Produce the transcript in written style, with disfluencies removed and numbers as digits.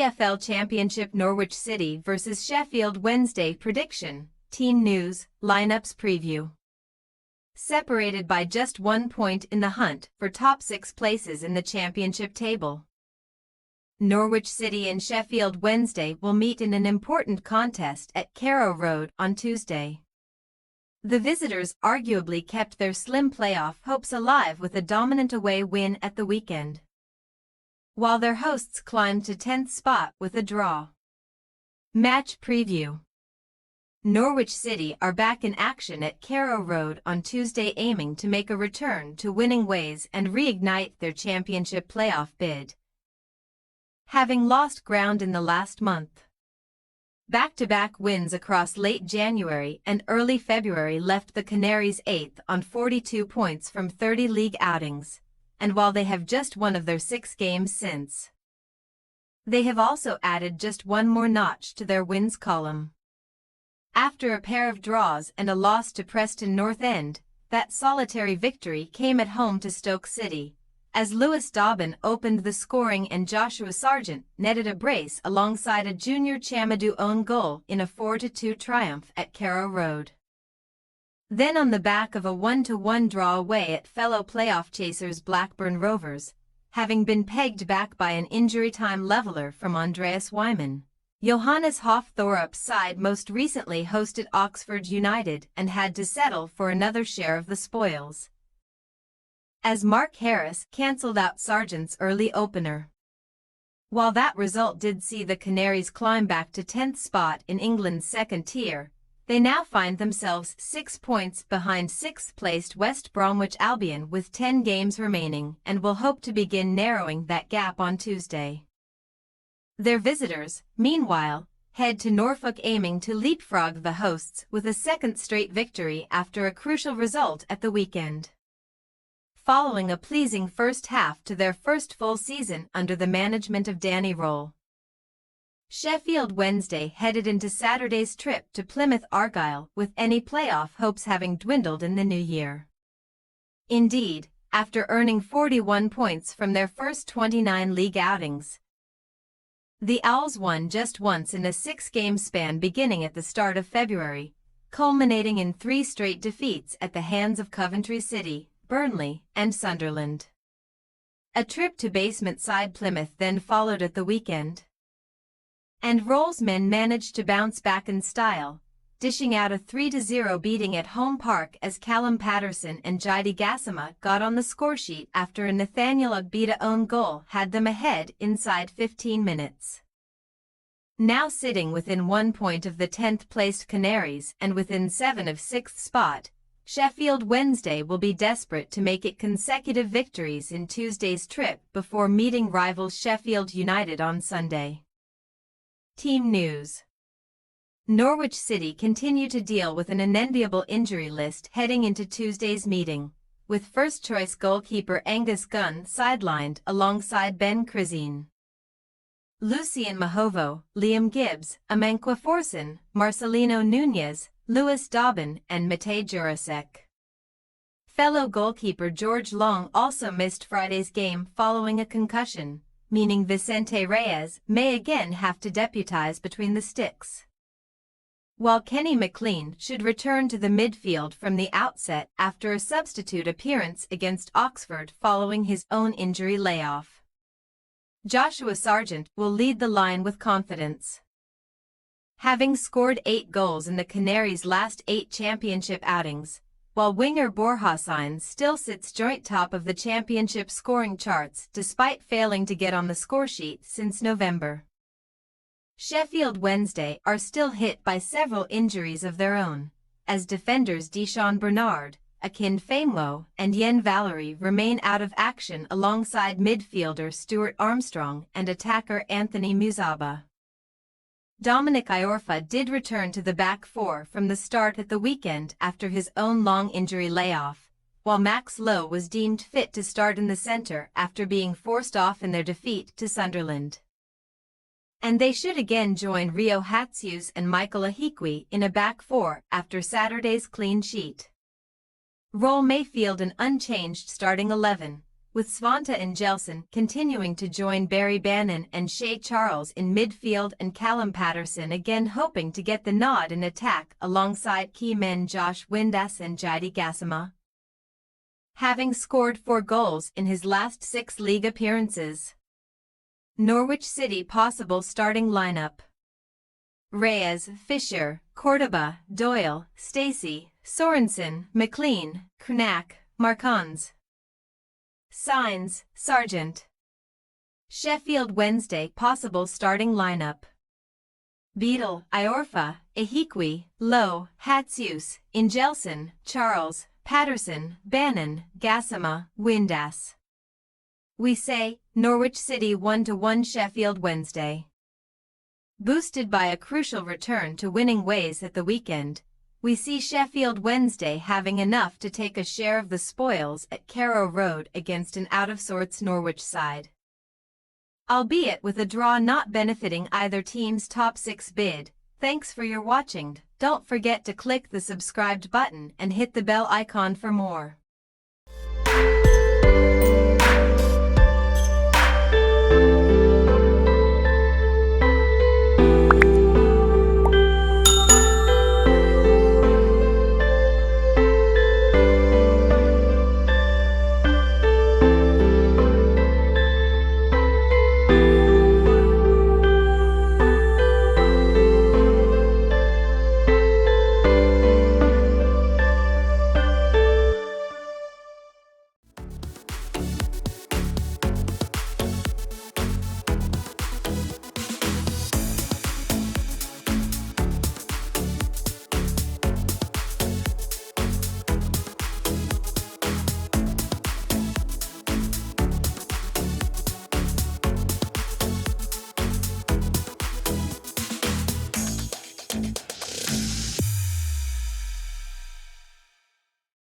EFL Championship Norwich City vs Sheffield Wednesday prediction, team news, lineups preview. Separated by just 1 point in the hunt for top 6 places in the championship table. Norwich City and Sheffield Wednesday will meet in an important contest at Carrow Road on Tuesday. The visitors arguably kept their slim playoff hopes alive with a dominant away win at the weekend, while their hosts climbed to 10th spot with a draw. Match preview. Norwich City are back in action at Carrow Road on Tuesday, aiming to make a return to winning ways and reignite their championship playoff bid, having lost ground in the last month. Back-to-back wins across late January and early February left the Canaries 8th on 42 points from 30 league outings, and while they have just one of their 6 games since, they have also added just one more notch to their wins column. After a pair of draws and a loss to Preston North End, that solitary victory came at home to Stoke City, as Lewis Dobbin opened the scoring and Joshua Sargent netted a brace alongside a Junior Chamadou own goal in a 4-2 triumph at Carrow Road. Then on the back of a 1-1 draw away at fellow playoff chasers Blackburn Rovers, having been pegged back by an injury-time leveller from Andreas Wyman, Johannes Hoff-Thorup's side most recently hosted Oxford United and had to settle for another share of the spoils, as Mark Harris cancelled out Sargent's early opener. While that result did see the Canaries climb back to 10th spot in England's second tier, they now find themselves 6 points behind 6th-placed West Bromwich Albion with 10 games remaining and will hope to begin narrowing that gap on Tuesday. Their visitors, meanwhile, head to Norfolk aiming to leapfrog the hosts with a second straight victory after a crucial result at the weekend, following a pleasing first half to their first full season under the management of Danny Roll. Sheffield Wednesday headed into Saturday's trip to Plymouth Argyle with any playoff hopes having dwindled in the new year. Indeed, after earning 41 points from their first 29 league outings, the Owls won just once in a 6-game span beginning at the start of February, culminating in 3 straight defeats at the hands of Coventry City, Burnley, and Sunderland. A trip to basement side Plymouth then followed at the weekend, and Roll's men managed to bounce back in style, dishing out a 3-0 beating at home park as Callum Patterson and Jaidi Gassama got on the scoresheet after a Nathaniel Ogbita own goal had them ahead inside 15 minutes. Now sitting within 1 point of the 10th-placed Canaries and within 7 of 6th spot, Sheffield Wednesday will be desperate to make it consecutive victories in Tuesday's trip before meeting rivals Sheffield United on Sunday. Team news. Norwich City continue to deal with an unenviable injury list heading into Tuesday's meeting, with first-choice goalkeeper Angus Gunn sidelined alongside Ben Krizine, Lucien Mahovo, Liam Gibbs, Amankwa Forson, Marcelino Nunez, Lewis Dobbin, and Matej Jurasek. Fellow goalkeeper George Long also missed Friday's game following a concussion, meaning Vicente Reyes may again have to deputise between the sticks, while Kenny McLean should return to the midfield from the outset after a substitute appearance against Oxford following his own injury layoff. Joshua Sargent will lead the line with confidence, having scored 8 goals in the Canaries' last 8 championship outings, while winger Borja Sainz still sits joint top of the championship scoring charts despite failing to get on the scoresheet since November. Sheffield Wednesday are still hit by several injuries of their own, as defenders Deshaun Bernard, Akin Famewo, and Yen Valerie remain out of action alongside midfielder Stuart Armstrong and attacker Anthony Muzaba. Dominic Iorfa did return to the back four from the start at the weekend after his own long injury layoff, while Max Lowe was deemed fit to start in the centre after being forced off in their defeat to Sunderland. And they should again join Rio Hatsius and Michael Ahikwi in a back four after Saturday's clean sheet. Roll may field an unchanged starting 11, with Svante and Gelson continuing to join Barry Bannon and Shea Charles in midfield and Callum Patterson again hoping to get the nod in attack alongside key men Josh Windass and Jaidi Gassama, having scored 4 goals in his last 6 league appearances. Norwich City possible starting lineup: Reyes, Fisher, Cordoba, Doyle, Stacey, Sorensen, McLean, Krenak, Marcons. Signs: Sargent. Sheffield Wednesday possible starting lineup: Beadle, Iorfa, Ehikwe, Lowe, Hatsius, Ingelson, Charles, Patterson, Bannon, Gassama, Windass. We say, Norwich City 1-1 Sheffield Wednesday. Boosted by a crucial return to winning ways at the weekend, we see Sheffield Wednesday having enough to take a share of the spoils at Carrow Road against an out-of-sorts Norwich side, albeit with a draw not benefiting either team's top 6 bid. Thanks for your watching. Don't forget to click the subscribed button and hit the bell icon for more.